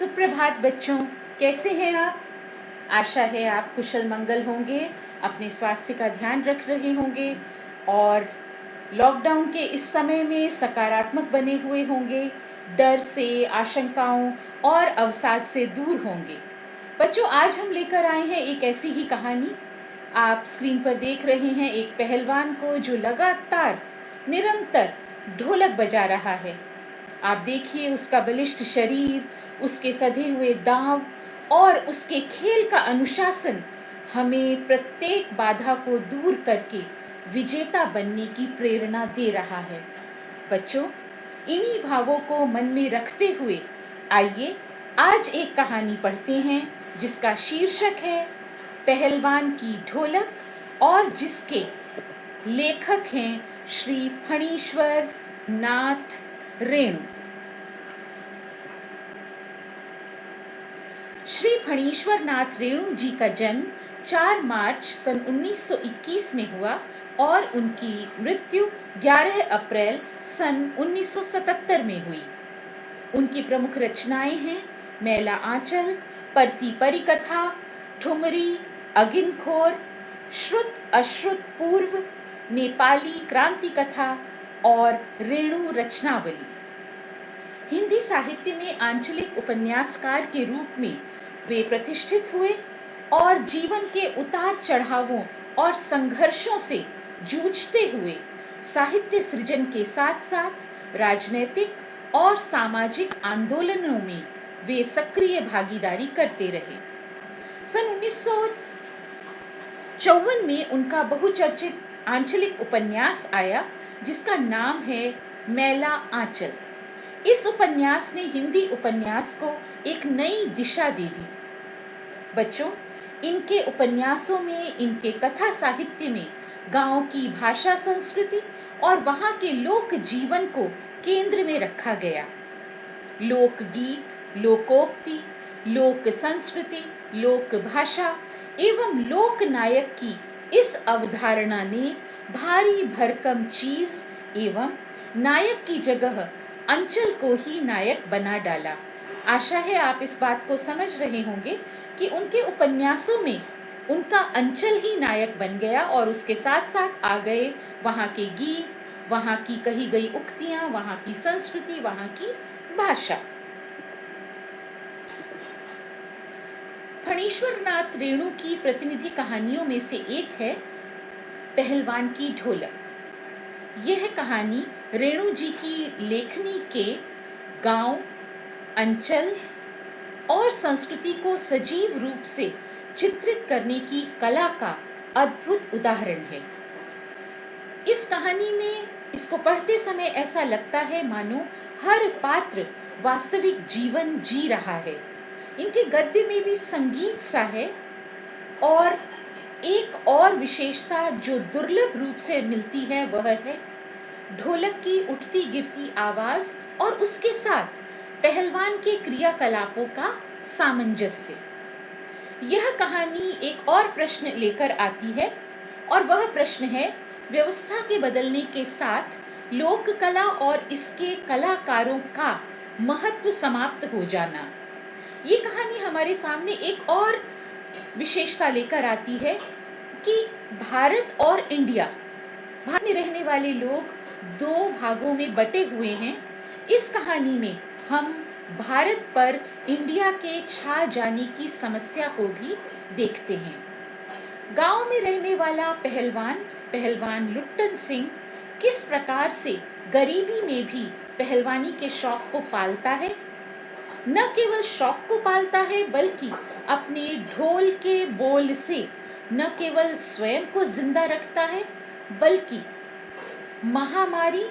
सुप्रभात बच्चों, कैसे हैं आप? आशा है आप कुशल मंगल होंगे, अपने स्वास्थ्य का ध्यान रख रहे होंगे और लॉकडाउन के इस समय में सकारात्मक बने हुए होंगे, डर से, आशंकाओं और अवसाद से दूर होंगे। बच्चों, आज हम लेकर आए हैं एक ऐसी ही कहानी। आप स्क्रीन पर देख रहे हैं एक पहलवान को जो लगातार निरंतर ढोलक बजा रहा है। आप देखिए उसका बलिष्ठ शरीर, उसके सधे हुए दांव और उसके खेल का अनुशासन हमें प्रत्येक बाधा को दूर करके विजेता बनने की प्रेरणा दे रहा है। बच्चों, इन्हीं भावों को मन में रखते हुए आइए आज एक कहानी पढ़ते हैं जिसका शीर्षक है पहलवान की ढोलक और जिसके लेखक हैं श्री फणीश्वर नाथ रेणु। श्री फणीश्वर नाथ रेणु जी का जन्म 4 मार्च सन 1921 में हुआ और उनकी मृत्यु 11 अप्रैल सन 1977 में हुई। उनकी प्रमुख रचनाएं हैं मैला आंचल, परती परिकथा, ठुमरी, अगिनखोर, श्रुत अश्रुत पूर्व, नेपाली क्रांति कथा और रेणु रचनावली। हिंदी साहित्य में आंचलिक उपन्यासकार के रूप में वे प्रतिष्ठित हुए और जीवन के उतार चढ़ावों और संघर्षों से जूझते हुए साहित्य सृजन के साथ साथ राजनीतिक और सामाजिक आंदोलनों में वे सक्रिय भागीदारी करते रहे। सन 1954 में उनका बहुचर्चित आंचलिक उपन्यास आया जिसका नाम है मैला आंचल। इस उपन्यास ने हिंदी उपन्यास को एक नई दिशा दे दी। बच्चों, इनके उपन्यासों में, इनके कथा साहित्य में गांव की भाषा संस्कृति और वहां के लोक जीवन को केंद्र में रखा गया। लोकगीत, लोकोक्ति, लोक संस्कृति, लोक भाषा एवं लोक नायक की इस अवधारणा ने भारी भरकम चीज एवं नायक की जगह अंचल को ही नायक बना डाला। आशा है आप इस बात को समझ रहे होंगे कि उनके उपन्यासों में उनका अंचल ही नायक बन गया और उसके साथ साथ आ गए वहाँ के गीत, वहाँ की कही गई उक्तियाँ, वहाँ की संस्कृति, वहाँ की भाषा। फणीश्वर नाथ रेणु की प्रतिनिधि कहानियों में से एक है पहलवान की ढोलक। यह कहानी रेणु जी की लेखनी के गांव, अंचल और संस्कृति को सजीव रूप से चित्रित करने की कला का अद्भुत उदाहरण है। इस कहानी में इसको पढ़ते समय ऐसा लगता है मानो हर पात्र वास्तविक जीवन जी रहा है। इनके गद्य में भी संगीत सा है और एक और विशेषता जो दुर्लभ रूप से मिलती है वह है ढोलक की उठती गिरती आवाज और उसके साथ पहलवान के क्रियाकलापों का सामंजस्य। यह कहानी एक और प्रश्न लेकर आती है और वह प्रश्न है व्यवस्था के बदलने के साथ लोक कला और इसके कलाकारों का महत्व समाप्त हो जाना। ये कहानी हमारे सामने एक और विशेषता लेकर आती है कि भारत और इंडिया, भारत में रहने वाले लोग 2 भागों में बटे हुए हैं। इस कहानी में हम भारत पर इंडिया के छा जाने की समस्या को भी देखते हैं। गांव में रहने वाला पहलवान लुट्टन सिंह किस प्रकार से गरीबी में भी पहलवानी के शौक को पालता है। न केवल शौक को पालता है बल्कि अपने ढोल के बोल से न केवल स्वयं को जिंदा रखता है बल्कि महामारी,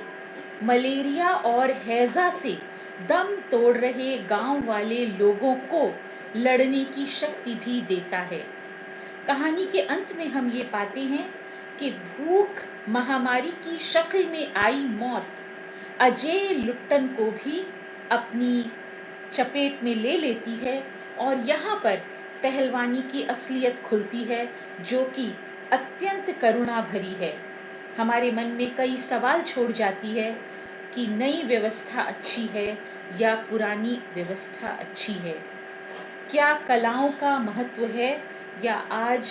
मलेरिया और हैजा से दम तोड़ रहे गांव वाले लोगों को लड़ने की शक्ति भी देता है। कहानी के अंत में हम ये पाते हैं कि भूख, महामारी की शक्ल में आई मौत अजय लुट्टन को भी अपनी चपेट में ले लेती है और यहाँ पर पहलवानी की असलियत खुलती है जो कि अत्यंत करुणा भरी है। हमारे मन में कई सवाल छोड़ जाती है कि नई व्यवस्था अच्छी है, या पुरानी व्यवस्था अच्छी है? क्या कलाओं का महत्व है या आज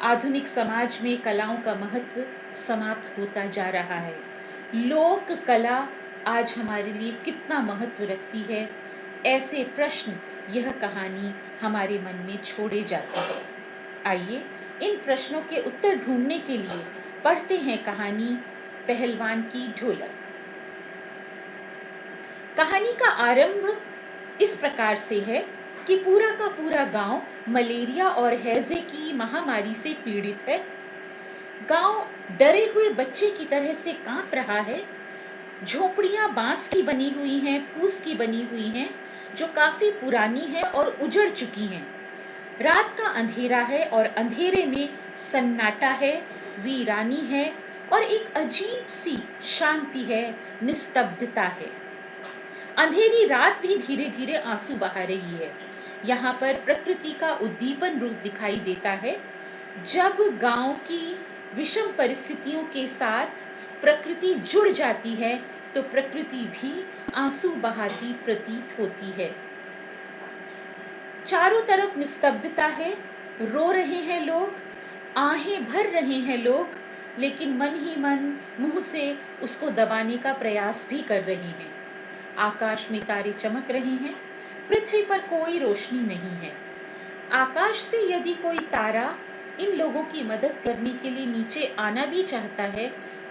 आधुनिक समाज में कलाओं का महत्व समाप्त होता जा रहा है? लोक कला आज हमारे लिए कितना महत्व रखती है? ऐसे प्रश्न यह कहानी हमारे मन में छोड़े जाती है। आइए इन प्रश्नों के उत्तर ढूंढने के लिए पढ़ते हैं कहानी पहलवान की ढोलक। कहानी का आरंभ इस प्रकार से है कि पूरा का पूरा गांव मलेरिया और हैजे की महामारी से पीड़ित है। गांव डरे हुए बच्चे की तरह से कांप रहा है। झोपड़ियां बांस की बनी हुई हैं, फूस की बनी हुई हैं, जो काफी पुरानी है और उजड़ चुकी हैं। रात का अंधेरा है और अंधेरे में सन्नाटा है, वीरानी है और एक अजीब सी शांति है, निस्तब्धता है। अंधेरी रात भी धीरे धीरे आंसू बहा रही है। यहाँ पर प्रकृति का उद्दीपन रूप दिखाई देता है। जब गांव की विषम परिस्थितियों के साथ प्रकृति जुड़ जाती है तो प्रकृति भी आंसू बहाती प्रतीत होती है। चारों तरफ निस्तब्धता है, रो रहे हैं लोग, आहें भर रहे हैं लोग, लेकिन मन ही मन मुंह से उसको दबाने का प्रयास भी कर रहे हैं। आकाश में तारे चमक रहे हैं, पृथ्वी पर कोई रोशनी नहीं है। आकाश से यदि कोई तारा इन लोगों की मदद करने के लिए नीचे आना भी चाहता है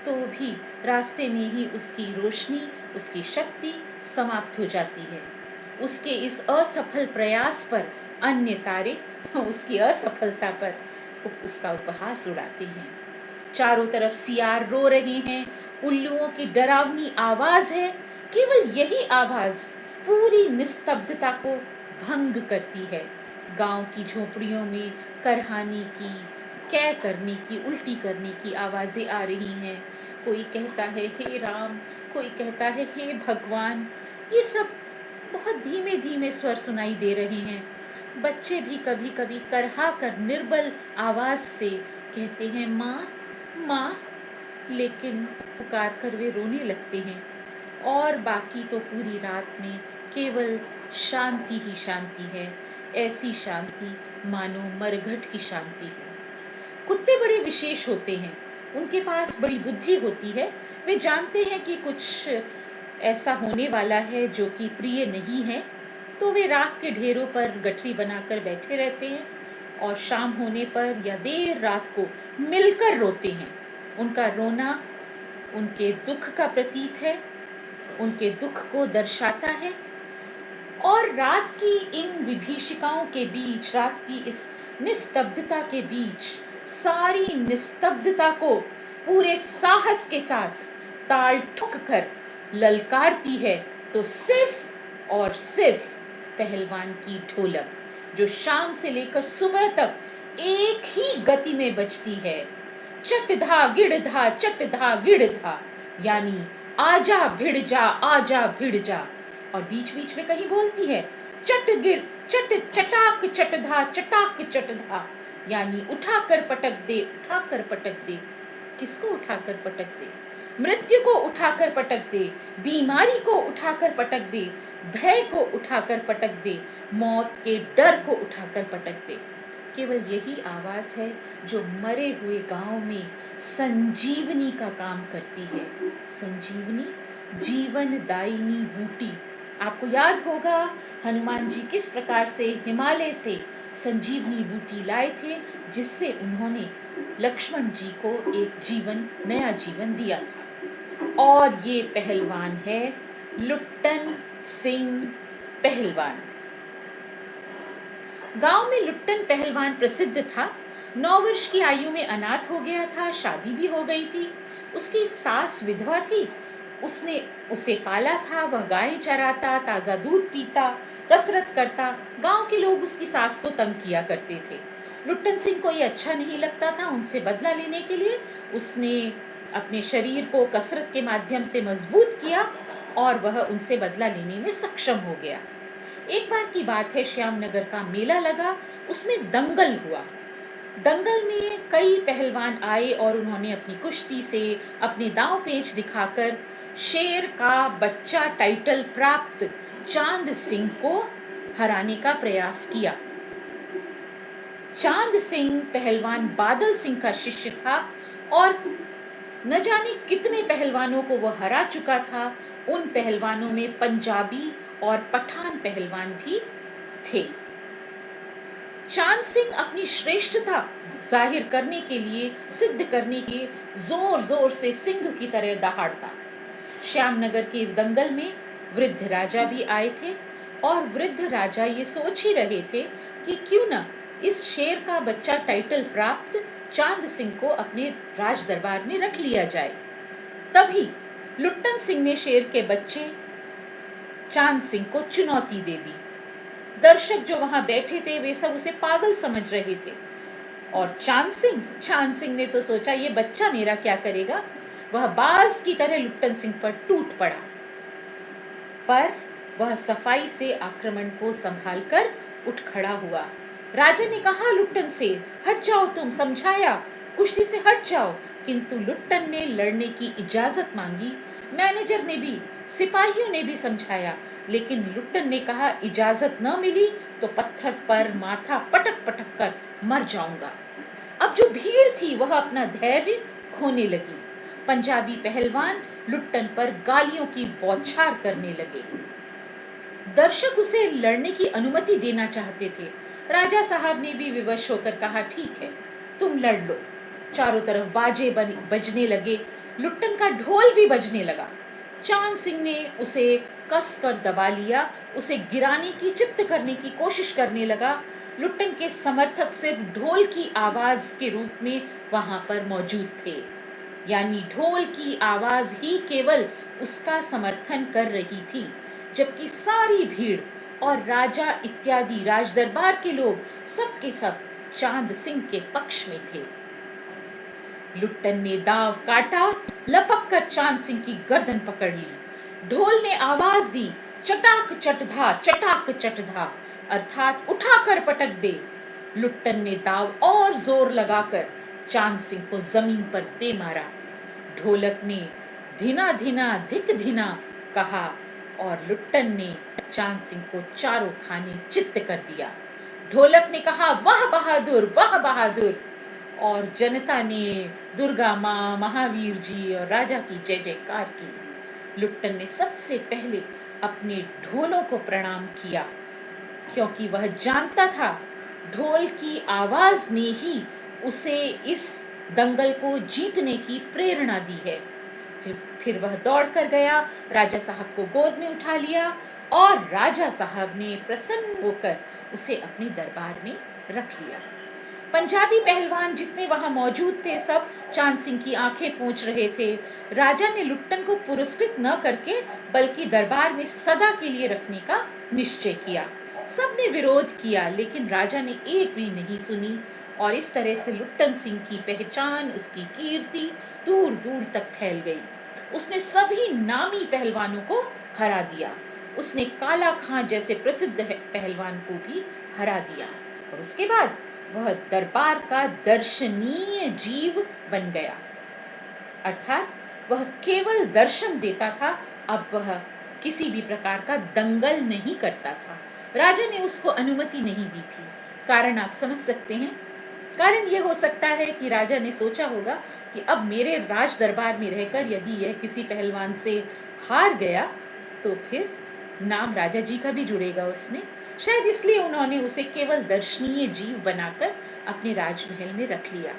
तो भी रास्ते में ही उसकी रोशनी, उसकी शक्ति समाप्त हो जाती है। उसके इस असफल प्रयास पर अन्य तारे उसकी असफलता पर उसका उपहास उड़ाते हैं। चारों तरफ सियार रो रहे हैं, उल्लुओं की डरावनी आवाज है। केवल यही आवाज पूरी निस्तब्धता को भंग करती है। गांव की झोपड़ियों में करहाने की, कै करने की, उल्टी करने की आवाजें आ रही हैं। कोई कहता है हे राम, कोई कहता है हे भगवान। ये सब बहुत धीमे धीमे स्वर सुनाई दे रहे हैं। बच्चे भी कभी कभी करहा कर निर्बल आवाज से कहते हैं माँ माँ, लेकिन पुकार कर वे रोने लगते हैं। और बाकी तो पूरी रात में केवल शांति ही शांति है, ऐसी शांति मानो मरघट की शांति है। कुत्ते बड़े विशेष होते हैं, उनके पास बड़ी बुद्धि होती है। वे जानते हैं कि कुछ ऐसा होने वाला है जो कि प्रिय नहीं है, तो वे राख के ढेरों पर गठरी बनाकर बैठे रहते हैं और शाम होने पर या देर रात को मिलकर रोते हैं। उनका रोना उनके दुख का प्रतीक है, उनके दुख को दर्शाता है। और रात की इन विभीषिकाओं के बीच, रात की इस निस्तब्धता के बीच, सारी निस्तब्धता को पूरे साहस के साथ ताल ठुक कर ललकारती है तो सिर्फ और सिर्फ पहलवान की ढोलक, जो शाम से लेकर सुबह तक एक ही गति में बजती है। चटधा गिड़धा, चटधा गिड़धा, यानी आजा भिड़ जा, आजा भिड़ जा। और बीच बीच में कहीं बोलती है चट गिड़ चट, चटाक चटधा, चटाक चटधा, यानी उठाकर पटक दे, उठाकर पटक दे। किसको उठाकर पटक दे? मृत्यु को उठाकर पटक दे, बीमारी को उठाकर पटक दे, भय को उठाकर पटक दे, मौत के डर को उठाकर पटक दे। केवल यही आवाज है जो मरे हुए गांव में संजीवनी का काम करती है। संजीवनी, जीवन दायिनी बूटी। आपको याद होगा हनुमान जी किस प्रकार से हिमालय से संजीवनी बूटी लाए थे, जिससे उन्होंने लक्ष्मण जी को एक जीवन, नया जीवन दिया था। और ये पहलवान है लुट्टन सिंह पहलवान। गांव में लुट्टन पहलवान प्रसिद्ध था। 9 वर्ष की आयु में अनाथ हो गया था, शादी भी हो गई थी। उसकी सास विधवा थी, उसने उसे पाला था। वह गाय चराता, ताजा दूध पीता, कसरत करता। गांव के लोग उसकी सास को तंग किया करते थे। लुट्टन सिंह को ये अच्छा नहीं लगता था। उनसे बदला लेने के लिए उसने अपने शरीर को कसरत के माध्यम से मजबूत किया और वह उनसे बदला लेने में सक्षम हो गया। एक बार की बात है, श्यामनगर का मेला लगा, उसमें दंगल हुआ। दंगल में कई पहलवान आए और उन्होंने अपनी कुश्ती से, अपने दांव पेच दिखाकर शेर का बच्चा टाइटल प्राप्त चांद सिंह को हराने का प्रयास किया। चांद सिंह पहलवान बादल सिंह का शिष्य था और न जाने कितने पहलवानों को वह हरा चुका था। उन पहलवानों में पंजाबी और पठान पहलवान भी थे। चांद सिंह अपनी श्रेष्ठता जाहिर करने के लिए, सिद्ध करने के जोर जोर से सिंह की तरह दहाड़ता। श्यामनगर के इस दंगल में वृद्ध राजा भी आए थे और वृद्ध राजा ये सोच ही रहे थे कि क्यों न इस शेर का बच्चा टाइटल प्राप्त चांद सिंह को अपने राज दरबार में रख लिया जाए। तभी लुट्टन सिंह ने शेर के बच्चे चांद सिंह को चुनौती दे दी। दर्शक जो वहां बैठे थे वे सब उसे पागल समझ रहे थे और चांद सिंह ने तो सोचा ये बच्चा मेरा क्या करेगा। वह बाज की तरह लुट्टन सिंह पर टूट पड़ा, पर वह सफाई से आक्रमण को संभालकर उठ खड़ा हुआ। राजा ने कहा लुट्टन से, हट जाओ, तुम समझाया, कुश्ती से हट जाओ, किंतु लुट्टन ने लड़ने की इजाजत मांगी। मैनेजर ने भी, सिपाहियों ने भी समझाया, लेकिन लुट्टन ने कहा इजाजत न मिली तो पत्थर पर माथा पटक पटक कर मर जाऊंगा। अब जो भीड़ थी वह अपना धैर्य खोने लगी। पंजाबी पहलवान लुट्टन पर गालियों की बौछार करने लगे। दर्शक उसे लड़ने की अनुमति देना चाहते थे। राजा साहब ने भी विवश होकर कहा ठीक है, तुम लड़ लो। चारों तरफ बाजे बजने लगे, लुट्टन का ढोल भी बजने लगा। चांद सिंह ने उसे कस कर दबा लिया, उसे गिराने की, चित्त करने की कोशिश करने लगा। लुट्टन के समर्थक सिर्फ ढोल की आवाज के रूप में वहां पर मौजूद थे, यानी ढोल की आवाज ही केवल उसका समर्थन कर रही थी, जबकि सारी भीड़ और राजा इत्यादि राजदरबार के लोग सब के सब चांद सिंह के पक्ष में थे। लुट्टन ने दाव काटा, लपक कर चांद सिंह की गर्दन पकड़ ली। ढोल ने आवाज दी, चटाक चटधा, चटाक चटधा, अर्थात उठाकर पटक दे। लुट्टन ने दाव और जोर लगाकर चांद सिंह को जमीन पर दे मारा। ढोलक ने धीना धीना धिक धीना कहा और लुट्टन ने चांद सिंह को चारों खाने चित्त कर दिया। ढोलक ने कहा वाह बहादुर, वाह बहादुर, और जनता ने दुर्गा माँ, महावीर जी और राजा की जय जयकार की। लुट्टन ने सबसे पहले अपने ढोलों को प्रणाम किया, क्योंकि वह जानता था ढोल की आवाज ने ही उसे इस दंगल को जीतने की प्रेरणा दी है। फिर वह दौड़ कर गया, राजा साहब को गोद में उठा लिया और राजा साहब ने प्रसन्न होकर उसे अपने दरबार में रख लिया। पंजाबी पहलवान जितने वहां मौजूद थे सब चांद सिंह की आंखें पोंछ रहे थे। राजा ने लुट्टन को पुरस्कृत न करके बल्कि दरबार में सदा के लिए रखने का निश्चय किया। सबने विरोध किया, लेकिन राजा ने एक भी नहीं सुनी और इस तरह से लुट्टन सिंह की पहचान, उसकी कीर्ति दूर दूर तक फैल गई। उसने सभी नामी पहलवानों को हरा दिया। उसने काला खां जैसे प्रसिद्ध पहलवान को भी हरा दिया और उसके बाद वह दरबार का दर्शनीय जीव बन गया। अर्थात वह केवल दर्शन देता था, अब वह किसी भी प्रकार का दंगल नहीं करता था। राजा ने उसको अनुमति नहीं दी थी। कारण आप समझ सकते हैं। कारण यह हो सकता है कि राजा ने सोचा होगा कि अब मेरे राज दरबार में रहकर यदि यह किसी पहलवान से हार गया तो फिर नाम राजा जी का भी जुड़ेगा उसमें। शायद इसलिए उन्होंने उसे केवल दर्शनीय जीव बनाकर अपने राजमहल में रख लिया।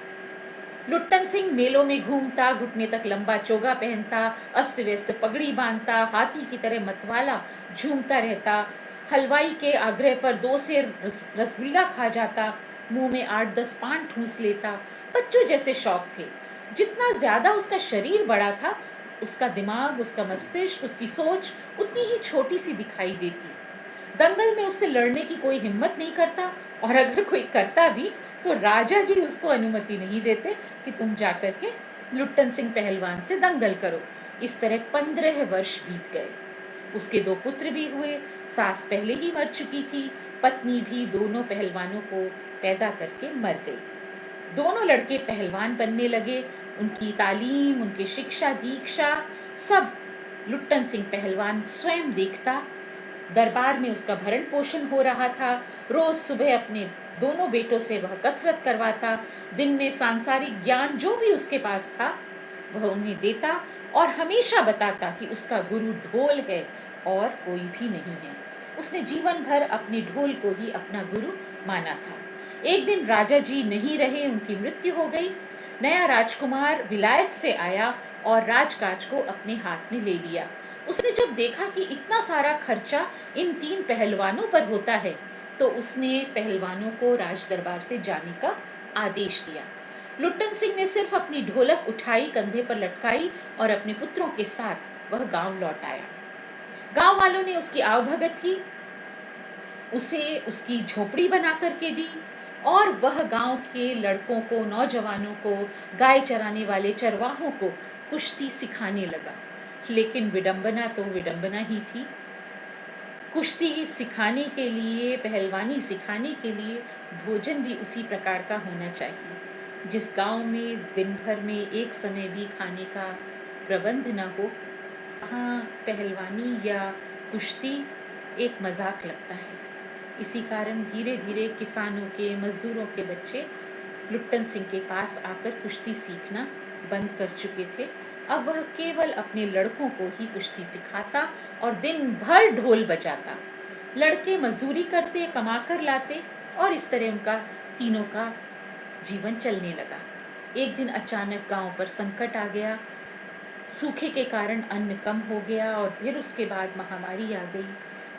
लुट्टन सिंह मेलों में घूमता, घुटने तक लंबा चोगा पहनता, अस्त व्यस्त पगड़ी बांधता, हाथी की तरह मतवाला झूमता रहता, हलवाई के आग्रह पर 2 सेर रसगुल्ला खा जाता, मुंह में 8-10 पान ठूंस लेता। बच्चों जैसे शौक थे। जितना ज्यादा उसका शरीर बड़ा था, उसका दिमाग, उसका मस्तिष्क, उसकी सोच उतनी ही छोटी सी दिखाई देती। दंगल में उससे लड़ने की कोई हिम्मत नहीं करता और अगर कोई करता भी तो राजा जी उसको अनुमति नहीं देते कि तुम जाकर के लुट्टन सिंह पहलवान से दंगल करो। इस तरह 15 वर्ष बीत गए। उसके 2 पुत्र भी हुए। सास पहले ही मर चुकी थी, पत्नी भी दोनों पहलवानों को पैदा करके मर गई। दोनों लड़के पहलवान बनने लगे। उनकी तालीम, उनकी शिक्षा दीक्षा सब लुट्टन सिंह पहलवान स्वयं देखता। दरबार में उसका भरण पोषण हो रहा था। रोज सुबह अपने दोनों बेटों से वह कसरत करवाता। दिन में सांसारिक ज्ञान जो भी उसके पास था वह उन्हें देता और हमेशा बताता कि उसका गुरु ढोल है और कोई भी नहीं है। उसने जीवन भर अपने ढोल को ही अपना गुरु माना था। एक दिन राजा जी नहीं रहे, उनकी मृत्यु हो गई। नया राजकुमार विलायत से आया और राजकाज को अपने हाथ में ले लिया। उसने जब देखा कि इतना सारा खर्चा इन 3 पहलवानों पर होता है तो उसने पहलवानों को राज दरबार से जाने का आदेश दिया। लुट्टन सिंह ने सिर्फ अपनी ढोलक उठाई, कंधे पर लटकाई और अपने पुत्रों के साथ वह गांव लौट आया। गांव वालों ने उसकी आवभगत की, उसे उसकी झोपड़ी बना करके दी और वह गांव के लड़कों को, नौजवानों को, गाय चराने वाले चरवाहों को कुश्ती सिखाने लगा। लेकिन विडंबना तो विडंबना ही थी। कुश्ती सिखाने के लिए, पहलवानी सिखाने के लिए भोजन भी उसी प्रकार का होना चाहिए। जिस गांव में दिन भर में एक समय भी खाने का प्रबंध न हो, वहाँ पहलवानी या कुश्ती एक मजाक लगता है। इसी कारण धीरे धीरे किसानों के, मजदूरों के बच्चे लुट्टन सिंह के पास आकर कुश्ती सीखना बंद कर चुके थे। अब वह केवल अपने लड़कों को ही कुश्ती सिखाता और दिन भर ढोल बजाता। लड़के मजदूरी करते, कमा कर लाते और इस तरह उनका तीनों का जीवन चलने लगा। एक दिन अचानक गांव पर संकट आ गया। सूखे के कारण अन्न कम हो गया और फिर उसके बाद महामारी आ गई।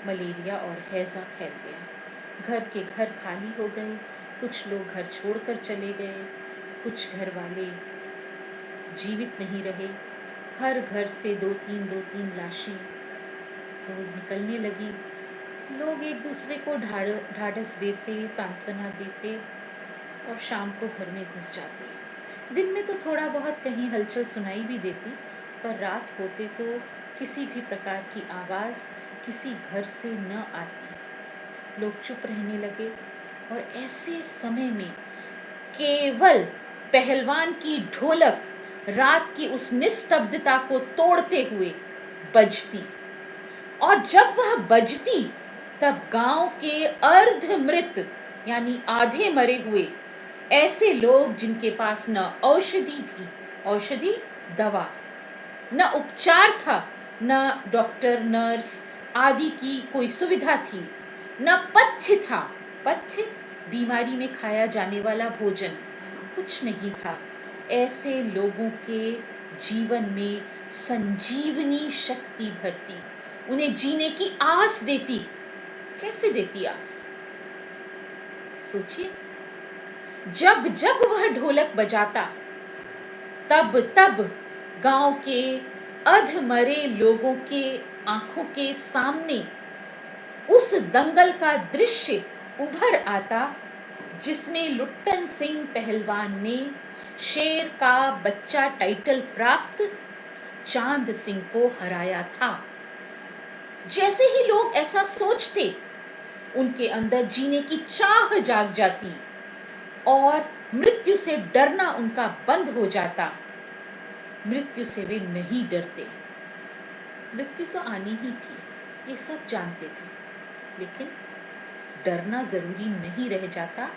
मलेरिया और हैजा फैल गया। घर के घर खाली हो गए। कुछ लोग घर छोड़कर चले गए, कुछ घर वाले जीवित नहीं रहे। हर घर से दो तीन लाशें रोज निकलने लगी। लोग एक दूसरे को ढाढ़स देते, सांत्वना देते और शाम को घर में घुस जाते। दिन में तो थोड़ा बहुत कहीं हलचल सुनाई भी देती, पर रात होते तो किसी भी प्रकार की आवाज़ किसी घर से न आती। लोग चुप रहने लगे और ऐसे समय में केवल पहलवान की ढोलक रात की उस निस्तब्धता को तोड़ते हुए बजती। और जब वह बजती तब गांव के अर्धमृत यानी आधे मरे हुए ऐसे लोग जिनके पास न औषधि थी, औषधि दवा, न उपचार था, न डॉक्टर नर्स आदि की कोई सुविधा थी, न पथ्य था, पथ्य बीमारी में खाया जाने वाला भोजन, कुछ नहीं था। ऐसे लोगों के जीवन में संजीवनी शक्ति भरती, उन्हें जीने की आस देती। कैसे देती आस? सोचिए, जब जब वह ढोलक बजाता तब तब गांव के अधमरे लोगों के आंखों के सामने उस दंगल का दृश्य उभर आता जिसमें लुट्टन सिंह पहलवान ने शेर का बच्चा टाइटल प्राप्त चांद सिंह को हराया था। जैसे ही लोग ऐसा सोचते, उनके अंदर जीने की चाह जाग जाती और मृत्यु से डरना उनका बंद हो जाता। मृत्यु से वे नहीं डरते। मृत्यु तो आनी ही थी, ये सब जानते थे, लेकिन डरना जरूरी नहीं रह जाता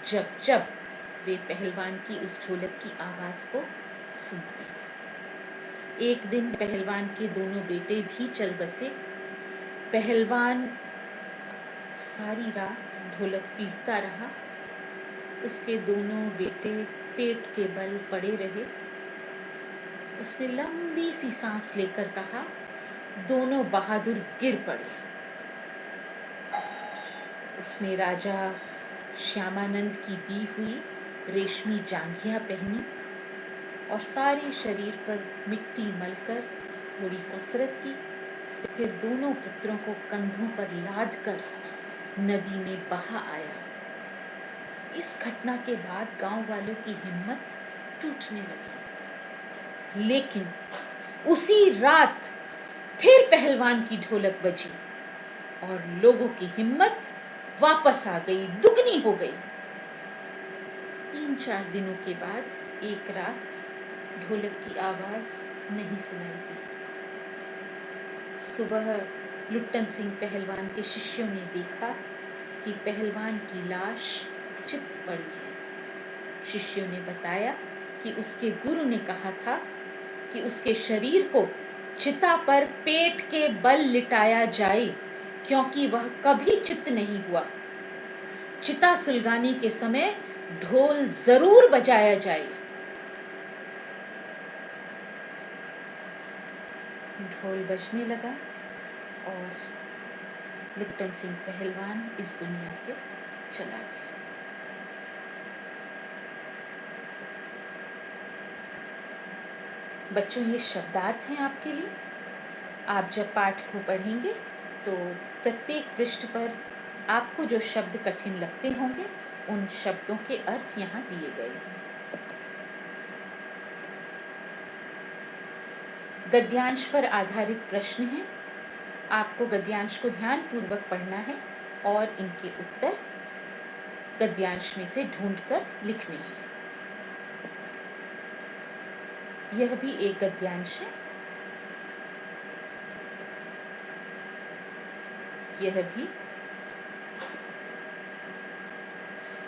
जब जब वे पहलवान की उस ढोलक की आवाज को सुनते। एक दिन पहलवान के दोनों बेटे भी चल बसे। पहलवान सारी रात ढोलक पीटता रहा। उसके दोनों बेटे पेट के बल पड़े रहे। उसने लंबी सी सांस लेकर कहा, दोनों बहादुर गिर पड़े। उसने राजा श्यामानंद की दी हुई रेशमी जांघिया पहनी और सारे शरीर पर मिट्टी मलकर थोड़ी कसरत की। फिर दोनों पुत्रों को कंधों पर लाद कर नदी में बहा आया। इस घटना के बाद गांव वालों की हिम्मत टूटने लगी। लेकिन उसी रात फिर पहलवान की ढोलक बजी और लोगों की हिम्मत वापस आ गई, दुगनी हो गई। 3-4 दिनों के बाद एक रात ढोलक की आवाज नहीं सुनाई दी। सुबह लुट्टन सिंह पहलवान के शिष्यों ने देखा कि पहलवान की लाश चित पड़ी है। शिष्यों ने बताया कि उसके गुरु ने कहा था कि उसके शरीर को चिता पर पेट के बल लिटाया जाए, क्योंकि वह कभी चित नहीं हुआ। चिता सुलगाने के समय ढोल जरूर बजाया जाए। ढोल बजने लगा और लुट्टन सिंह पहलवान इस दुनिया से चला गया। बच्चों, ये शब्दार्थ हैं आपके लिए। आप जब पाठ को पढ़ेंगे तो प्रत्येक पृष्ठ पर आपको जो शब्द कठिन लगते होंगे उन शब्दों के अर्थ यहाँ दिए गए हैं। गद्यांश पर आधारित प्रश्न हैं। आपको गद्यांश को ध्यानपूर्वक पढ़ना है और इनके उत्तर गद्यांश में से ढूंढकर लिखने हैं। यह भी एक गद्यांश है। यह भी।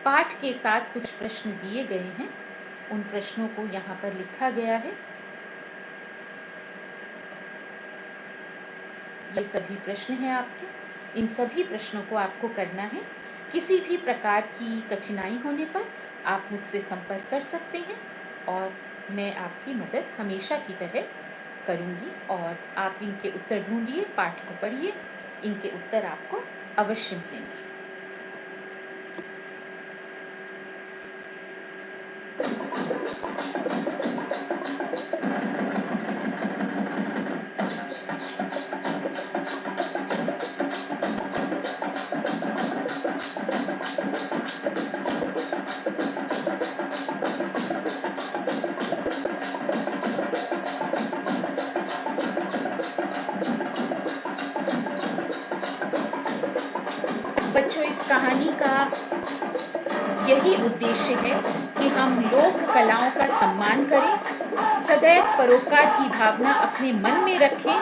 पाठ के साथ कुछ प्रश्न दिए गए हैं, उन प्रश्नों को यहाँ पर लिखा गया है। ये सभी प्रश्न हैं आपके। इन सभी प्रश्नों को आपको करना है। किसी भी प्रकार की कठिनाई होने पर आप मुझसे संपर्क कर सकते हैं और मैं आपकी मदद हमेशा की तरह करूंगी। और आप इनके उत्तर ढूंढिए, पाठ को पढ़िए, इनके उत्तर आपको अवश्य मिलेंगे। बच्चों, इस कहानी का यही उद्देश्य है कि हम लोक कलाओं का सम्मान करें, सदैव परोपकार की भावना अपने मन में रखें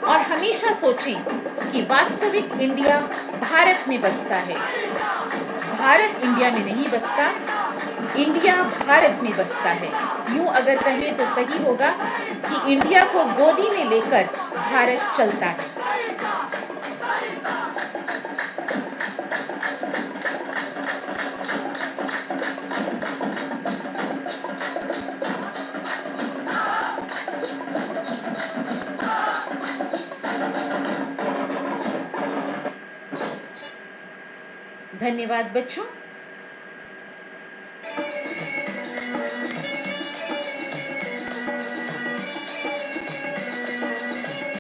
और हमेशा सोचें कि वास्तविक इंडिया भारत में बसता है। भारत इंडिया में नहीं बसता, इंडिया भारत में बसता है। यूं अगर कहें तो सही होगा कि इंडिया को गोदी में लेकर भारत चलता है। धन्यवाद बच्चों।